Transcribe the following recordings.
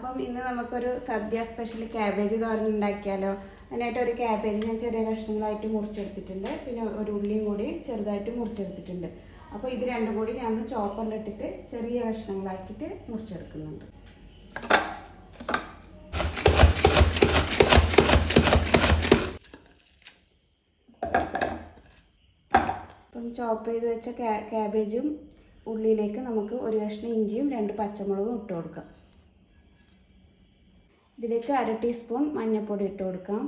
അപ്പം ഇന്ന് നമുക്കൊരു സദ്യ സ്പെഷ്യൽ ക്യാബേജ് തോരൻ ഉണ്ടാക്കിയാലോ. അതിനായിട്ട് ഒരു ക്യാബേജ് ഞാൻ ചെറിയ കഷ്ണങ്ങളായിട്ട് മുറിച്ചെടുത്തിട്ടുണ്ട്. പിന്നെ ഒരു ഉള്ളിയും കൂടി ചെറുതായിട്ട് മുറിച്ചെടുത്തിട്ടുണ്ട്. അപ്പോൾ ഇത് രണ്ടും കൂടി ഞാൻ ചോപ്പറിലിട്ടിട്ട് ചെറിയ കഷ്ണങ്ങളാക്കിയിട്ട് മുറിച്ചെടുക്കുന്നുണ്ട്. അപ്പം ചോപ്പ് ചെയ്ത് വെച്ച ക്യാബേജും ഉള്ളിയിലേക്ക് നമുക്ക് ഒരു കഷ്ണം ഇഞ്ചിയും 2 പച്ചമുളകും ഇട്ട് കൊടുക്കാം. ഇതിലേക്ക് 1/2 ടീസ്പൂൺ മഞ്ഞൾപ്പൊടി ഇട്ട് കൊടുക്കാം.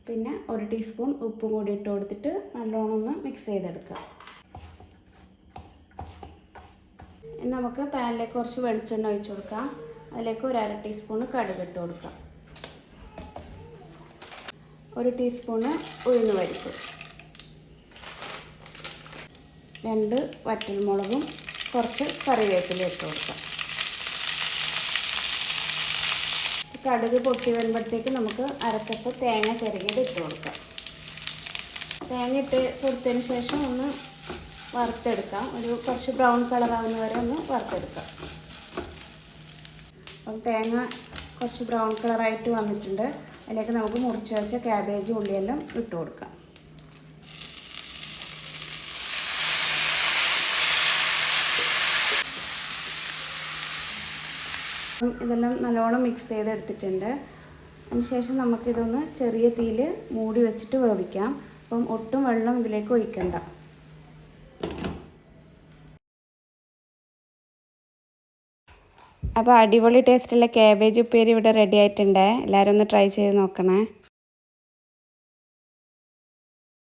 പിന്നെ 1 ടീസ്പൂൺ ഉപ്പും കൂടി ഇട്ട് കൊടുത്തിട്ട് നല്ലോണം ഒന്ന് മിക്സ് ചെയ്തെടുക്കാം. നമുക്ക് പാനിലേക്ക് കുറച്ച് വെളിച്ചെണ്ണ ഒഴിച്ച് കൊടുക്കാം. അതിലേക്ക് ഒരു 1/2 ടീസ്പൂൺ കടുക് ഇട്ട് കൊടുക്കാം. 1 ടീസ്പൂണ് ഉഴുന്ന് പരിപ്പ്, 2 വറ്റൽമുളകും കുറച്ച് കറിവേപ്പില ഇട്ട് കൊടുക്കാം. കടുക് പൊട്ടി വരുമ്പോഴത്തേക്ക് നമുക്ക് 1/2 കപ്പ് തേങ്ങ ചിരകിയത് ഇട്ട് കൊടുക്കാം. തേങ്ങ ഇട്ട് കൊടുത്തതിന് ശേഷം ഒന്ന് വറുത്തെടുക്കാം. ഒരു കുറച്ച് ബ്രൗൺ കളറാവുന്ന വരെ ഒന്ന് വറുത്തെടുക്കാം. അപ്പം തേങ്ങ കുറച്ച് ബ്രൗൺ കളറായിട്ട് വന്നിട്ടുണ്ട്. അതിലേക്ക് നമുക്ക് മുറിച്ച് വെച്ച ക്യാബേജ് ഉള്ളിയെല്ലാം ഇട്ട് കൊടുക്കാം. ഇതെല്ലാം നല്ലോണം മിക്സ് ചെയ്തെടുത്തിട്ടുണ്ട്. അതിനുശേഷം നമുക്കിതൊന്ന് ചെറിയ തീയിൽ മൂടി വെച്ചിട്ട് വേവിക്കാം. അപ്പം ഒട്ടും വെള്ളം ഇതിലേക്ക് ഒഴിക്കണ്ട. അപ്പോൾ അടിപൊളി ടേസ്റ്റുള്ള ക്യാബേജ് ഉപ്പേരി ഇവിടെ റെഡി ആയിട്ടുണ്ട്. എല്ലാവരും ഒന്ന് ട്രൈ ചെയ്ത് നോക്കണേ.